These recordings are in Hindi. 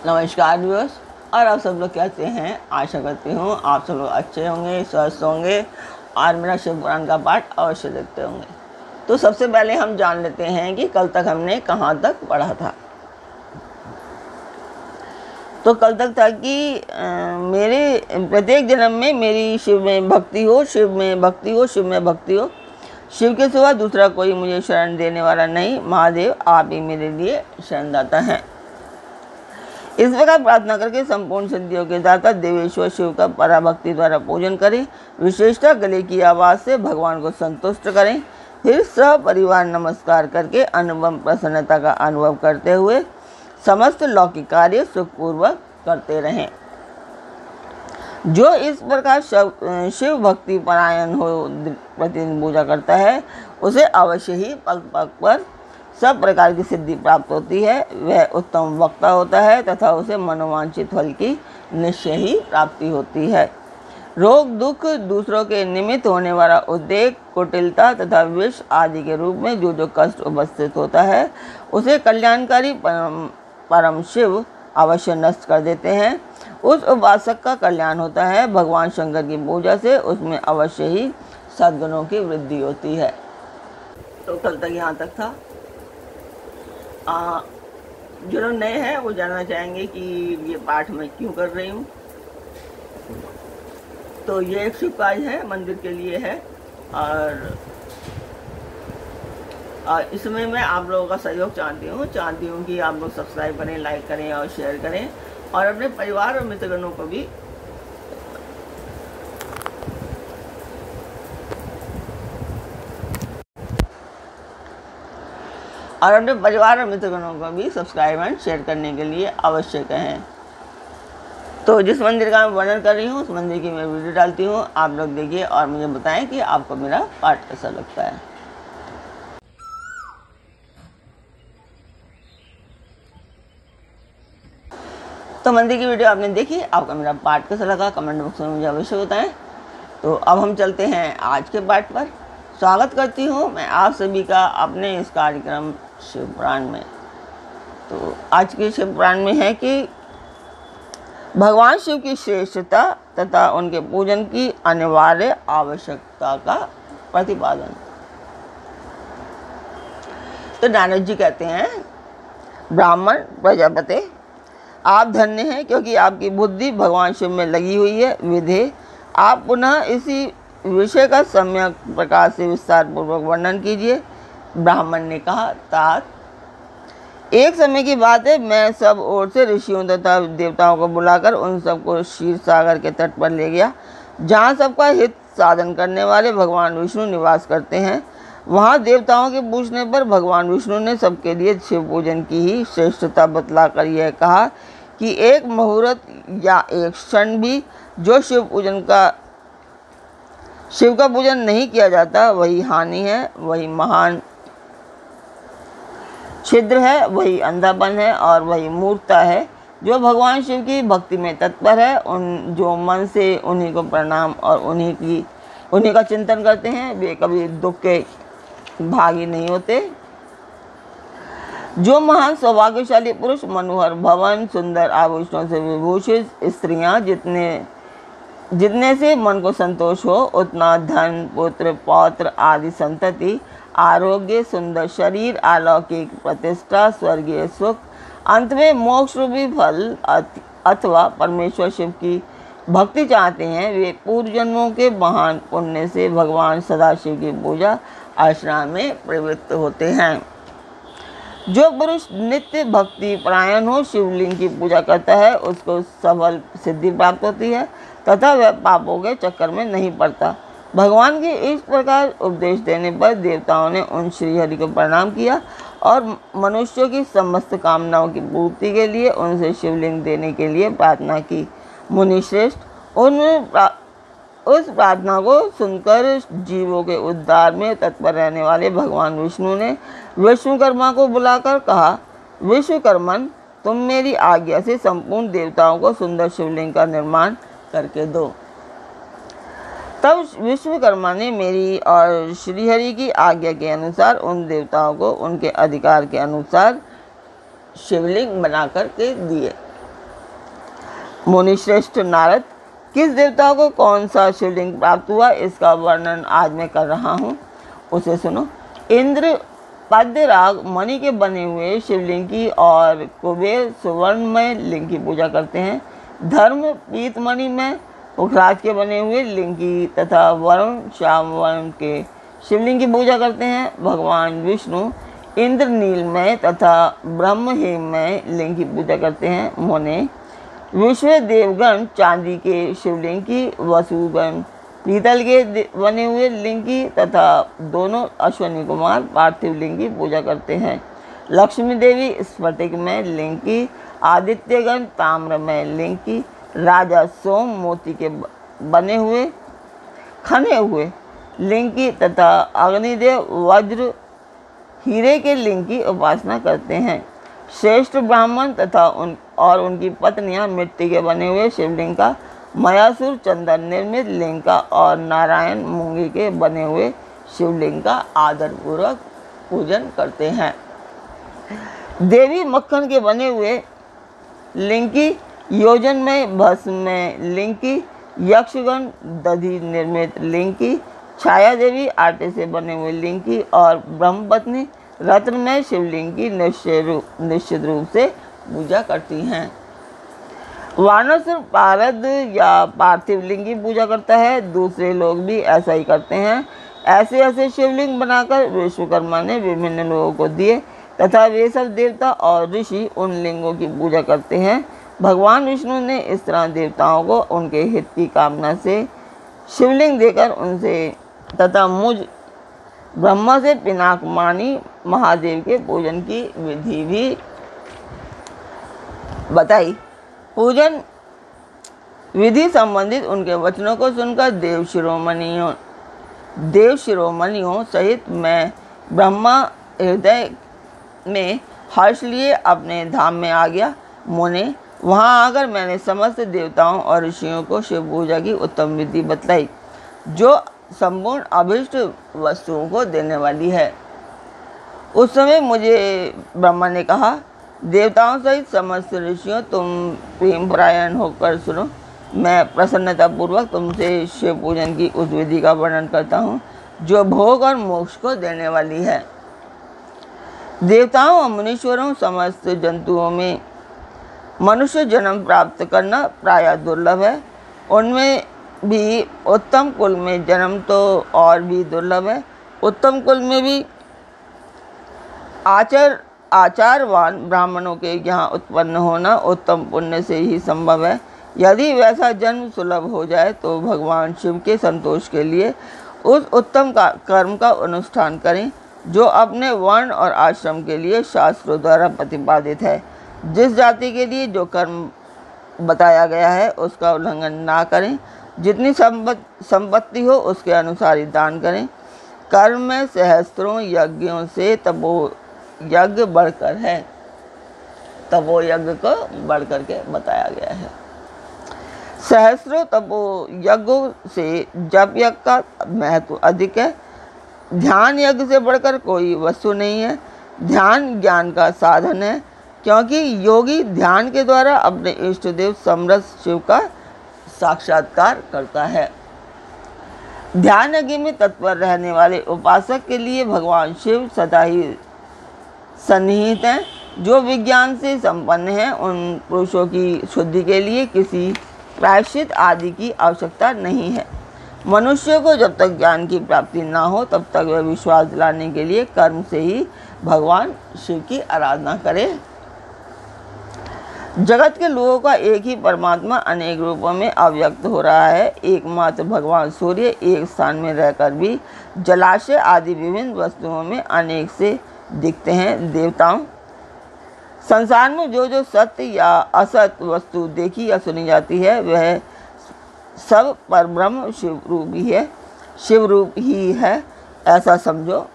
नमस्कार व्यूअर्स। और आप सब लोग कैसे हैं? आशा करती हूँ आप सब लोग अच्छे होंगे, स्वस्थ होंगे और मेरा शिव पुराण का पाठ अवश्य देखते होंगे। तो सबसे पहले हम जान लेते हैं कि कल तक हमने कहाँ तक पढ़ा था। तो कल तक था कि मेरे प्रत्येक जन्म में मेरी शिव में भक्ति हो, शिव में भक्ति हो, शिव में भक्ति हो। शिव के सिवा दूसरा कोई मुझे शरण देने वाला नहीं। महादेव आप ही मेरे लिए शरणदाता हैं। इस प्रकार प्रार्थना करके संपूर्ण सिद्धियों के दाता देवेश्वर शिव का पराभक्ति द्वारा पूजन करें। विशेषतः गले की आवाज़ से भगवान को संतुष्ट करें। फिर सपरिवार नमस्कार करके अनुपम प्रसन्नता का अनुभव करते हुए समस्त लौकिक कार्य सुखपूर्वक करते रहें। जो इस प्रकार शिव भक्ति परायण हो प्रतिदिन पूजा करता है उसे अवश्य ही पग पग पर सब प्रकार की सिद्धि प्राप्त होती है। वह उत्तम वक्ता होता है तथा उसे मनोवांछित फल की निश्चय ही प्राप्ति होती है। रोग दुख, दूसरों के निमित्त होने वाला उद्वेग, कुटिलता तथा विष आदि के रूप में जो जो कष्ट उपस्थित होता है उसे कल्याणकारी परम शिव अवश्य नष्ट कर देते हैं। उस उपासक का कल्याण होता है। भगवान शंकर की पूजा से उसमें अवश्य ही सद्गुणों की वृद्धि होती है। तो कल तक यहाँ तक था। जो लोग नए हैं वो जानना चाहेंगे कि ये पाठ मैं क्यों कर रही हूँ। तो ये एक शुभ कार्य है, मंदिर के लिए है और इसमें मैं आप लोगों का सहयोग चाहती हूँ कि आप लोग सब्सक्राइब करें, लाइक करें और शेयर करें और अपने परिवार और मित्रगणों को भी सब्सक्राइब एंड शेयर करने के लिए अवश्य कहें। तो जिस मंदिर का मैं वर्णन कर रही हूँ उस मंदिर की मैं वीडियो डालती हूँ, आप लोग देखिए और मुझे बताएं कि आपको मेरा पाठ कैसा लगता है। तो मंदिर की वीडियो आपने देखी, आपका मेरा पाठ कैसा लगा कमेंट बॉक्स में मुझे अवश्य बताएं। तो अब हम चलते हैं आज के पाठ पर। स्वागत करती हूँ मैं आप सभी का अपने इस कार्यक्रम शिव पुराण में। तो आज के शिव पुराण में है कि भगवान शिव की श्रेष्ठता तथा उनके पूजन की अनिवार्य आवश्यकता का प्रतिपादन। तो नारद जी कहते हैं, ब्राह्मण प्रजापति आप धन्य हैं क्योंकि आपकी बुद्धि भगवान शिव में लगी हुई है। विधे आप पुनः इसी विषय का सम्यक प्रकार से विस्तार पूर्वक वर्णन कीजिए। ब्राह्मण ने कहा, तात एक समय की बात है, मैं सब ओर से ऋषियों तथा देवताओं को बुलाकर उन सबको क्षीर सागर के तट पर ले गया जहाँ सबका हित साधन करने वाले भगवान विष्णु निवास करते हैं। वहाँ देवताओं के पूछने पर भगवान विष्णु ने सबके लिए शिव पूजन की ही श्रेष्ठता बतलाकर यह कहा कि एक मुहूर्त या एक क्षण भी जो शिव का पूजन नहीं किया जाता वही हानि है, वही महान छिद्र है, वही अंधापन है और वही मूर्खता है। जो भगवान शिव की भक्ति में तत्पर है, उन जो मन से उन्हीं को प्रणाम और उन्हीं का चिंतन करते हैं वे कभी दुख के भागी नहीं होते। जो महान सौभाग्यशाली पुरुष मनोहर भवन सुंदर आभूषणों से विभूषित स्त्रियां जितने से मन को संतोष हो उतना धन पुत्र पौत्र आदि संतति आरोग्य सुंदर शरीर अलौकिक प्रतिष्ठा स्वर्गीय सुख अंत में मोक्ष रूपी फल अथवा परमेश्वर शिव की भक्ति चाहते हैं वे पूर्व जन्मों के महान पुण्य से भगवान सदाशिव की पूजा अर्चना में प्रवृत्त होते हैं। जो पुरुष नित्य भक्ति परायण हो शिवलिंग की पूजा करता है उसको सबल सिद्धि प्राप्त होती है तथा वह पापों के चक्कर में नहीं पड़ता। भगवान के इस प्रकार उपदेश देने पर देवताओं ने उन श्रीहरि को प्रणाम किया और मनुष्यों की समस्त कामनाओं की पूर्ति के लिए उनसे शिवलिंग देने के लिए प्रार्थना की। मुनिश्रेष्ठ उस प्रार्थना को सुनकर जीवों के उद्धार में तत्पर रहने वाले भगवान विष्णु ने विश्वकर्मा को बुलाकर कहा, विश्वकर्मन तुम मेरी आज्ञा से संपूर्ण देवताओं को सुंदर शिवलिंग का निर्माण करके दो। तब विश्वकर्मा ने मेरी और श्रीहरि की आज्ञा के अनुसार उन देवताओं को उनके अधिकार के अनुसार शिवलिंग बना कर के दिए। मुनिश्रेष्ठ नारद, किस देवता को कौन सा शिवलिंग प्राप्त हुआ, इसका वर्णन आज मैं कर रहा हूँ, उसे सुनो। इंद्र पाद्यराग मणि के बने हुए शिवलिंग की और कुबेर सुवर्णमय लिंग की पूजा करते हैं। धर्म पीतमणि में पुखराज के बने हुए लिंग की तथा वरुण श्याम वर्ण के शिवलिंग की पूजा करते हैं। भगवान विष्णु इंद्रनीलमय तथा ब्रह्महेममय लिंग की पूजा करते हैं। मुने विश्व देवगण चांदी के शिवलिंग की, वसुगण पीतल के बने हुए लिंग की तथा दोनों अश्वनी कुमार पार्थिव लिंग की पूजा करते हैं। लक्ष्मी देवी स्फटिक में लिंग की, आदित्यगण ताम्रमय लिंग की, राजा सोम मोती के बने हुए खने हुए लिंग की तथा अग्निदेव वज्र हीरे के लिंग की उपासना करते हैं। श्रेष्ठ ब्राह्मण तथा उनकी पत्नियां मिट्टी के बने हुए शिवलिंग का, मयासुर चंदन निर्मित लिंग का और नारायण मूंगे के बने हुए शिवलिंग का आदर पूर्वक पूजन करते हैं। देवी मक्खन के बने हुए लिंग की, योजन में भस्म में लिंग की, यक्षगण दधि निर्मित लिंग की, छाया देवी आटे से बने हुए लिंग की और ब्रह्मपत्नी रत्न में शिवलिंग की निश्चित रूप से पूजा करती हैं। वानर पारद या पार्थिव लिंग की पूजा करता है। दूसरे लोग भी ऐसा ही करते हैं। ऐसे ऐसे शिवलिंग बनाकर विश्वकर्मा ने विभिन्न लोगों को दिए तथा वे सब देवता और ऋषि उन लिंगों की पूजा करते हैं। भगवान विष्णु ने इस तरह देवताओं को उनके हित की कामना से शिवलिंग देकर उनसे तथा मुझ ब्रह्मा से पिनाकमानी महादेव के पूजन की विधि भी बताई। पूजन विधि संबंधित उनके वचनों को सुनकर देव शिरोमणियों सहित मैं ब्रह्मा हृदय में हर्ष लिए अपने धाम में आ गया। मुने, वहाँ आकर मैंने समस्त देवताओं और ऋषियों को शिव पूजा की उत्तम विधि बतलाई जो संपूर्ण अभिष्ट वस्तुओं को देने वाली है। उस समय मुझे ब्रह्मा ने कहा, देवताओं सहित समस्त ऋषियों, तुम प्रेम परायण होकर सुनो। मैं प्रसन्नता पूर्वक तुमसे शिव पूजन की उस विधि का वर्णन करता हूँ जो भोग और मोक्ष को देने वाली है। देवताओं और मुनीश्वरों समस्त जंतुओं में मनुष्य जन्म प्राप्त करना प्रायः दुर्लभ है। उनमें भी उत्तम कुल में जन्म तो और भी दुर्लभ है। उत्तम कुल में भी आचारवान ब्राह्मणों के यहाँ उत्पन्न होना उत्तम पुण्य से ही संभव है। यदि वैसा जन्म सुलभ हो जाए तो भगवान शिव के संतोष के लिए उस उत्तम कर्म का अनुष्ठान करें जो अपने वर्ण और आश्रम के लिए शास्त्रों द्वारा प्रतिपादित है। जिस जाति के लिए जो कर्म बताया गया है उसका उल्लंघन ना करें। जितनी संपत्ति हो उसके अनुसार ही दान करें। कर्म में सहस्त्रों यज्ञों से तपो यज्ञ बढ़कर है। तपो यज्ञ को बढ़कर के बताया गया है। सहस्त्रों तपो यज्ञों से जप यज्ञ का महत्व अधिक है। ध्यान यज्ञ से बढ़कर कोई वस्तु नहीं है। ध्यान ज्ञान का साधन है क्योंकि योगी ध्यान के द्वारा अपने इष्ट देव समरस शिव का साक्षात्कार करता है। ध्यान यज्ञ में तत्पर रहने वाले उपासक के लिए भगवान शिव सदा ही सन्निहित हैं। जो विज्ञान से संपन्न हैं उन पुरुषों की शुद्धि के लिए किसी प्रायश्चित आदि की आवश्यकता नहीं है। मनुष्य को जब तक ज्ञान की प्राप्ति ना हो तब तक वह विश्वास दिलाने के लिए कर्म से ही भगवान शिव की आराधना करे। जगत के लोगों का एक ही परमात्मा अनेक रूपों में अव्यक्त हो रहा है। एकमात्र भगवान सूर्य एक स्थान में रहकर भी जलाशय आदि विभिन्न वस्तुओं में अनेक से दिखते हैं। देवताओं, संसार में जो जो सत्य या असत वस्तु देखी या सुनी जाती है वह सब परब्रह्म शिव रूप ही है, ऐसा समझो।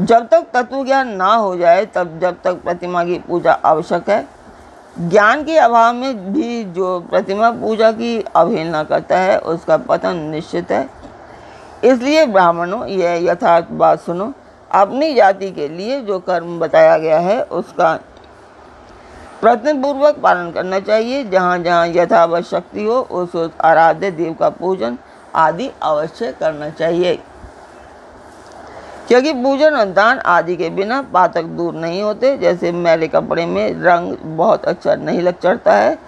जब तक तत्व ज्ञान ना हो जाए जब तक प्रतिमा की पूजा आवश्यक है। ज्ञान के अभाव में भी जो प्रतिमा पूजा की अवहेलना करता है उसका पतन निश्चित है। इसलिए ब्राह्मणों, यह यथार्थ बात सुनो। अपनी जाति के लिए जो कर्म बताया गया है उसका प्रयत्नपूर्वक पालन करना चाहिए। जहाँ जहाँ यथावत शक्ति हो उस आराध्य देव का पूजन आदि अवश्य करना चाहिए, क्योंकि पूजन और दान आदि के बिना पातक दूर नहीं होते। जैसे मैले कपड़े में रंग बहुत अच्छा नहीं लग चढ़ता है,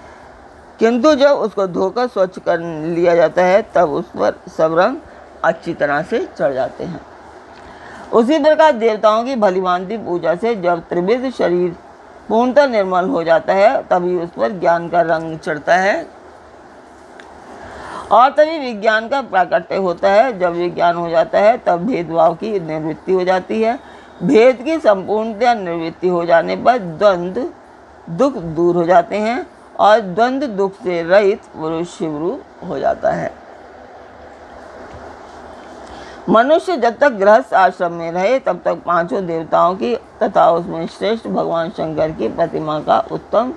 किंतु जब उसको धोकर स्वच्छ कर लिया जाता है तब उस पर सब रंग अच्छी तरह से चढ़ जाते हैं। उसी प्रकार देवताओं की भलीभांति पूजा से जब त्रिविध शरीर पूर्णतः निर्मल हो जाता है तभी उस पर ज्ञान का रंग चढ़ता है और तभी विज्ञान का प्राकट्य होता है। जब विज्ञान हो जाता है तब भेदभाव की निवृत्ति हो जाती है। भेद की संपूर्णतया निवृत्ति हो जाने पर द्वंद्व दुख दूर हो जाते हैं और द्वंद्व दुख से रहित पुरुष शिवरूप हो जाता है। मनुष्य जब तक गृहस्थ आश्रम में रहे तब तक पांचों देवताओं की तथा उसमें श्रेष्ठ भगवान शंकर की प्रतिमा का उत्तम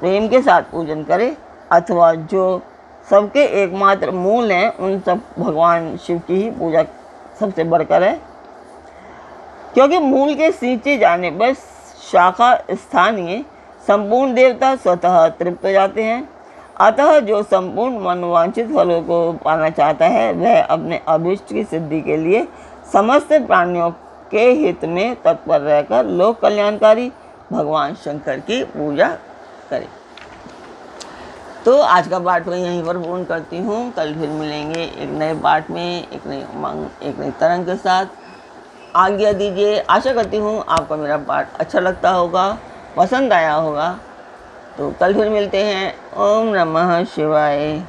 प्रेम के साथ पूजन करे, अथवा जो सबके एकमात्र मूल हैं उन सब भगवान शिव की ही पूजा सबसे बढ़कर है, क्योंकि मूल के सींचे जाने पर शाखा स्थानीय संपूर्ण देवता स्वतः तृप्त हो जाते हैं। अतः जो संपूर्ण मनोवांछित फलों को पाना चाहता है वह अपने अभिष्ट की सिद्धि के लिए समस्त प्राणियों के हित में तत्पर रहकर लोक कल्याणकारी भगवान शंकर की पूजा करे। तो आज का पाठ मैं यहीं पर पूर्ण करती हूँ। कल फिर मिलेंगे एक नए पाठ में, एक नई उमंग, एक नई तरंग के साथ। आज्ञा दीजिए। आशा करती हूँ आपको मेरा पाठ अच्छा लगता होगा, पसंद आया होगा। तो कल फिर मिलते हैं। ओम नमः शिवाय।